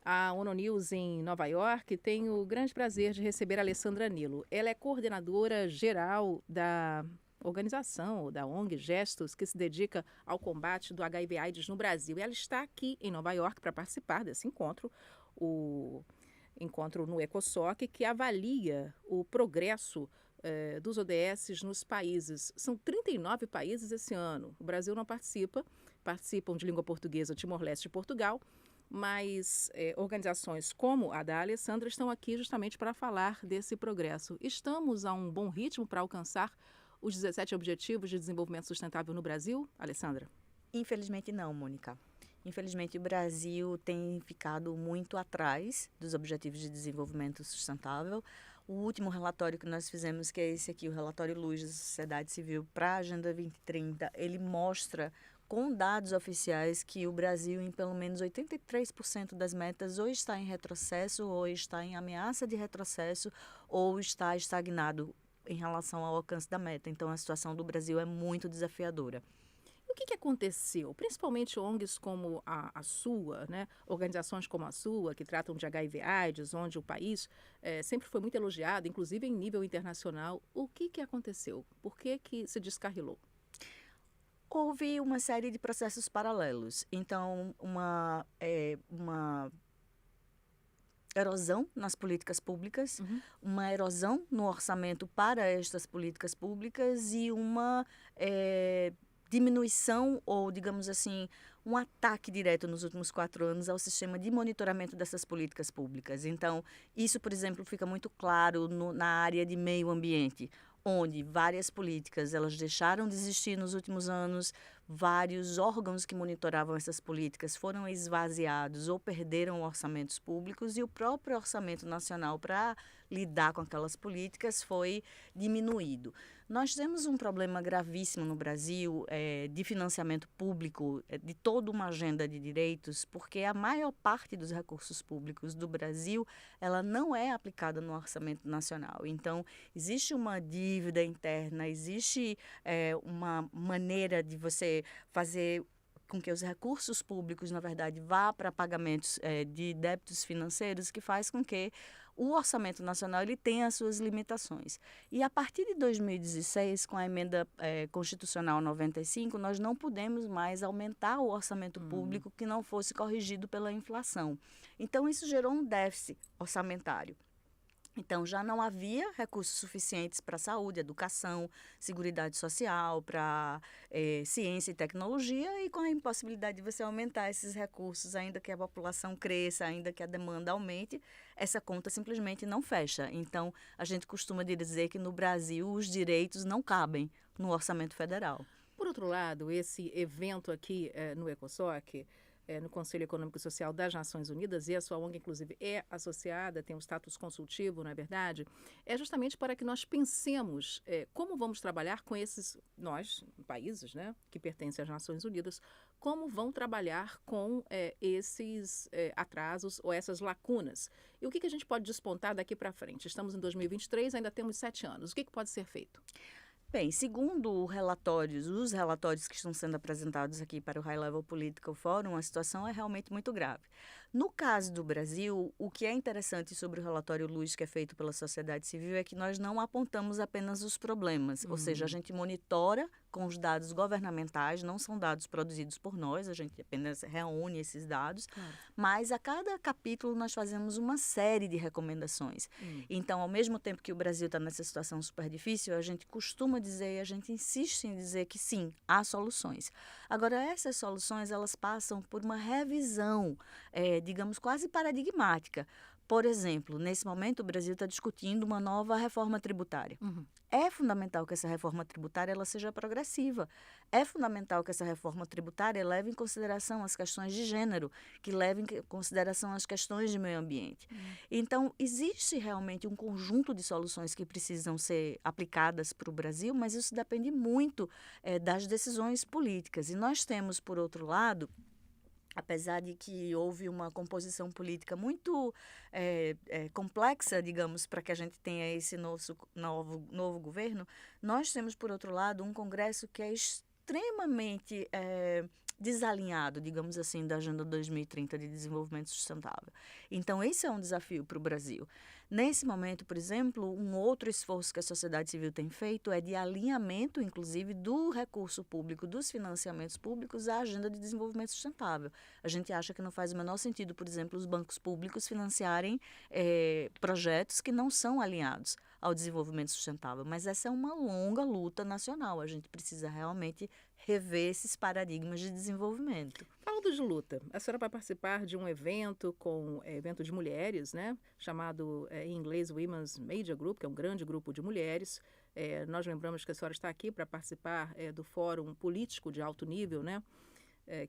A ONU News em Nova York tem o grande prazer de receber a Alessandra Nilo. Ela é coordenadora geral da organização, ou da ONG Gestos, que se dedica ao combate do HIV/AIDS no Brasil. E ela está aqui em Nova York para participar desse encontro, o encontro no ECOSOC, que avalia o progresso dos ODSs nos países. São 39 países esse ano. O Brasil não participa, participam de língua portuguesa Timor-Leste e Portugal, mas organizações como a da Alessandra estão aqui justamente para falar desse progresso. Estamos a um bom ritmo para alcançar os 17 Objetivos de Desenvolvimento Sustentável no Brasil, Alessandra? Infelizmente não, Mônica. Infelizmente, o Brasil tem ficado muito atrás dos Objetivos de Desenvolvimento Sustentável. O último relatório que nós fizemos, que é esse aqui, o relatório Luz da Sociedade Civil para a Agenda 2030, ele mostra com dados oficiais que o Brasil, em pelo menos 83% das metas, ou está em retrocesso, ou está em ameaça de retrocesso, ou está estagnado em relação ao alcance da meta. Então, a situação do Brasil é muito desafiadora. E o que aconteceu? Principalmente ONGs como a sua, né? Organizações como a sua, que tratam de HIV/AIDS, onde o país sempre foi muito elogiado, inclusive em nível internacional. O que aconteceu? Por que se descarrilou? Houve uma série de processos paralelos. Então, uma erosão nas políticas públicas, uma erosão no orçamento para estas políticas públicas e uma diminuição ou, digamos assim, um ataque direto nos últimos 4 anos ao sistema de monitoramento dessas políticas públicas. Então, isso, por exemplo, fica muito claro na área de meio ambiente, onde várias políticas elas deixaram de existir nos últimos anos, vários órgãos que monitoravam essas políticas foram esvaziados ou perderam orçamentos públicos e o próprio orçamento nacional para lidar com aquelas políticas foi diminuído. Nós temos um problema gravíssimo no Brasil de financiamento público de toda uma agenda de direitos, porque a maior parte dos recursos públicos do Brasil ela não é aplicada no orçamento nacional. Então, existe uma dívida interna, existe uma maneira de você fazer com que os recursos públicos, na verdade, vá para pagamentos de débitos financeiros, que faz com que o orçamento nacional ele tenha as suas limitações. E a partir de 2016, com a emenda constitucional 95, nós não pudemos mais aumentar o orçamento público que não fosse corrigido pela inflação. Então, isso gerou um déficit orçamentário. Então, já não havia recursos suficientes para saúde, educação, seguridade social, para ciência e tecnologia, e com a impossibilidade de você aumentar esses recursos, ainda que a população cresça, ainda que a demanda aumente, essa conta simplesmente não fecha. Então, a gente costuma dizer que no Brasil os direitos não cabem no orçamento federal. Por outro lado, esse evento aqui no ECOSOC, no Conselho Econômico e Social das Nações Unidas, e a sua ONG, inclusive, é associada, tem um status consultivo, não é verdade? É justamente para que nós pensemos como vamos trabalhar com nós, países, né, que pertencem às Nações Unidas, como vão trabalhar com esses atrasos ou essas lacunas. E o que a gente pode despontar daqui para frente? Estamos em 2023, ainda temos 7 anos. O que pode ser feito? Bem, segundo os relatórios que estão sendo apresentados aqui para o High Level Political Forum, a situação é realmente muito grave. No caso do Brasil, o que é interessante sobre o relatório Luz que é feito pela sociedade civil é que nós não apontamos apenas os problemas, ou seja, a gente monitora com os dados governamentais, não são dados produzidos por nós, a gente apenas reúne esses dados, mas a cada capítulo nós fazemos uma série de recomendações. Então, ao mesmo tempo que o Brasil está nessa situação super difícil, a gente costuma dizer e a gente insiste em dizer que sim, há soluções. Agora, essas soluções, elas passam por uma revisão, digamos, quase paradigmática. Por exemplo, nesse momento o Brasil está discutindo uma nova reforma tributária. É fundamental que essa reforma tributária ela seja progressiva. É fundamental que essa reforma tributária leve em consideração as questões de gênero, que leve em consideração as questões de meio ambiente. Então, existe realmente um conjunto de soluções que precisam ser aplicadas para o Brasil, mas isso depende muito das decisões políticas. E nós temos, por outro lado, apesar de que houve uma composição política muito complexa, digamos, para que a gente tenha esse novo governo, nós temos, por outro lado, um Congresso que é extremamente desalinhado, digamos assim, da Agenda 2030 de Desenvolvimento Sustentável. Então, esse é um desafio para o Brasil. Nesse momento, por exemplo, um outro esforço que a sociedade civil tem feito é de alinhamento, inclusive, do recurso público, dos financiamentos públicos à Agenda de Desenvolvimento Sustentável. A gente acha que não faz o menor sentido, por exemplo, os bancos públicos financiarem projetos que não são alinhados ao desenvolvimento sustentável, mas essa é uma longa luta nacional. A gente precisa realmente rever esses paradigmas de desenvolvimento. Falando de luta, a senhora vai participar de um evento evento de mulheres, né? Chamado em inglês Women's Media Group, que é um grande grupo de mulheres. Nós lembramos que a senhora está aqui para participar do Fórum Político de Alto Nível, né?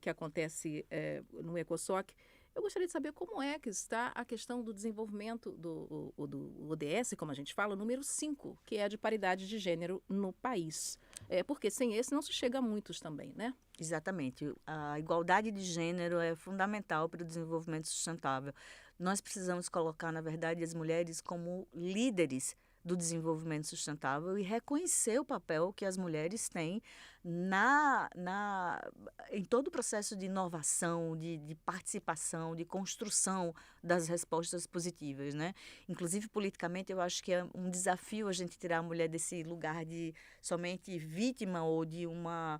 Que acontece no ECOSOC. Eu gostaria de saber como é que está a questão do desenvolvimento do ODS, como a gente fala, número 5, que é a de paridade de gênero no país. Porque sem esse não se chega a muitos também, né? Exatamente. A igualdade de gênero é fundamental para o desenvolvimento sustentável. Nós precisamos colocar, na verdade, as mulheres como líderes do desenvolvimento sustentável e reconhecer o papel que as mulheres têm em todo o processo de inovação, de participação, de construção das respostas positivas, né? Inclusive, politicamente, eu acho que é um desafio a gente tirar a mulher desse lugar de somente vítima ou de uma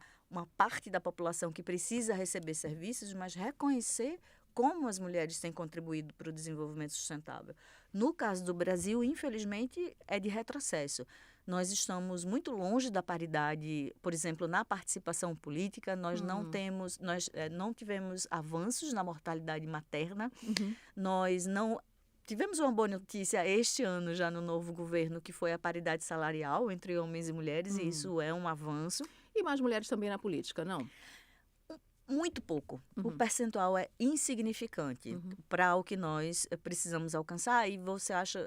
parte da população que precisa receber serviços, mas reconhecer como as mulheres têm contribuído para o desenvolvimento sustentável. No caso do Brasil, infelizmente, é de retrocesso. Nós estamos muito longe da paridade, por exemplo, na participação política. Nós não tivemos avanços na mortalidade materna. Nós não tivemos uma boa notícia este ano, já no novo governo, que foi a paridade salarial entre homens e mulheres, e isso é um avanço. E mais mulheres também na política, não? Muito pouco. O percentual é insignificante para o que nós precisamos alcançar. E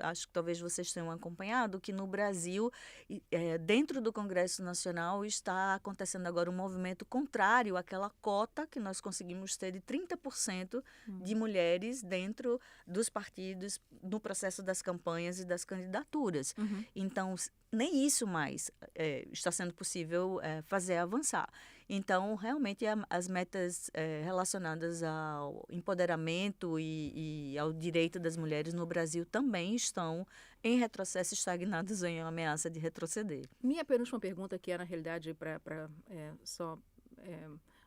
acho que talvez vocês tenham acompanhado que no Brasil, dentro do Congresso Nacional, está acontecendo agora um movimento contrário àquela cota que nós conseguimos ter de 30% de mulheres dentro dos partidos no processo das campanhas e das candidaturas. Então, nem isso mais está sendo possível fazer avançar. Então, realmente, as metas relacionadas ao empoderamento e ao direito das mulheres no Brasil também estão em retrocesso, estagnadas ou em ameaça de retroceder. Minha penúltima pergunta, que é, na realidade, para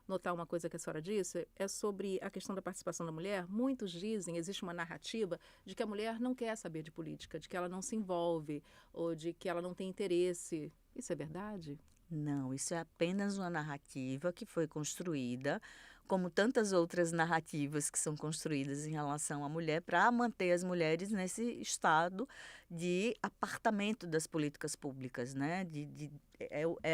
notar uma coisa que a senhora disse, é sobre a questão da participação da mulher. Muitos dizem, existe uma narrativa de que a mulher não quer saber de política, de que ela não se envolve ou de que ela não tem interesse. Isso é verdade? Não, isso é apenas uma narrativa que foi construída, como tantas outras narrativas que são construídas em relação à mulher, para manter as mulheres nesse estado de apartamento das políticas públicas, né?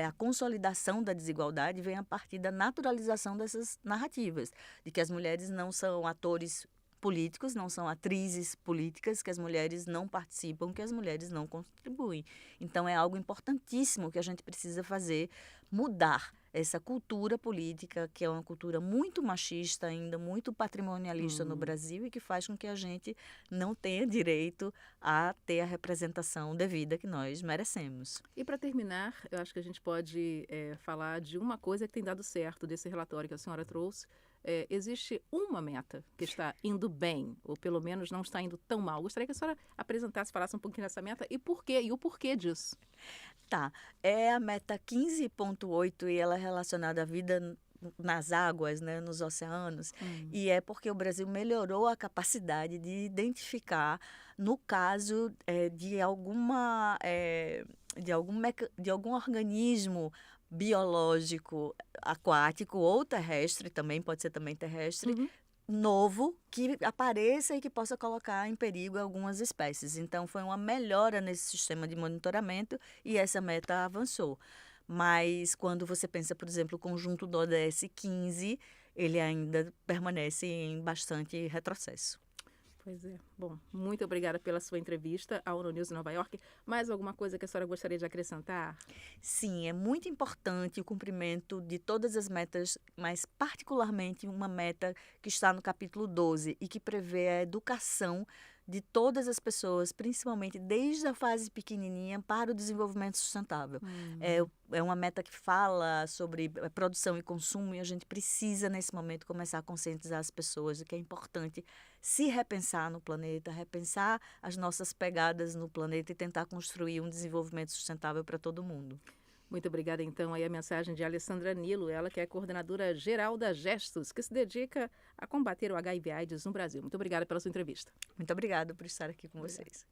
A consolidação da desigualdade vem a partir da naturalização dessas narrativas, de que as mulheres não são atores políticos, não são atrizes políticas, que as mulheres não participam, que as mulheres não contribuem. Então, é algo importantíssimo que a gente precisa fazer, mudar essa cultura política, que é uma cultura muito machista ainda, muito patrimonialista no Brasil e que faz com que a gente não tenha direito a ter a representação devida que nós merecemos. E para terminar, eu acho que a gente pode falar de uma coisa que tem dado certo desse relatório que a senhora trouxe. Existe uma meta que está indo bem, ou pelo menos não está indo tão mal. Gostaria que a senhora apresentasse, falasse um pouquinho dessa meta e o porquê disso. Tá, é a meta 15.8 e ela é relacionada à vida nas águas, né, nos oceanos, e é porque o Brasil melhorou a capacidade de identificar, no caso de algum organismo biológico aquático ou terrestre, também pode ser também terrestre, novo, que apareça e que possa colocar em perigo algumas espécies. Então, foi uma melhora nesse sistema de monitoramento e essa meta avançou. Mas, quando você pensa, por exemplo, o conjunto do ODS 15, ele ainda permanece em bastante retrocesso. Pois é. Bom, muito obrigada pela sua entrevista à ONU News em Nova York. Mais alguma coisa que a senhora gostaria de acrescentar? Sim, é muito importante o cumprimento de todas as metas, mas particularmente uma meta que está no capítulo 12 e que prevê a educação de todas as pessoas, principalmente desde a fase pequenininha para o desenvolvimento sustentável. É uma meta que fala sobre produção e consumo, e a gente precisa, nesse momento, começar a conscientizar as pessoas de que é importante se repensar no planeta, repensar as nossas pegadas no planeta e tentar construir um desenvolvimento sustentável para todo mundo. Muito obrigada, então, aí a mensagem de Alessandra Nilo, ela que é coordenadora geral da Gestos, que se dedica a combater o HIV/AIDS no Brasil. Muito obrigada pela sua entrevista. Muito obrigada por estar aqui com vocês.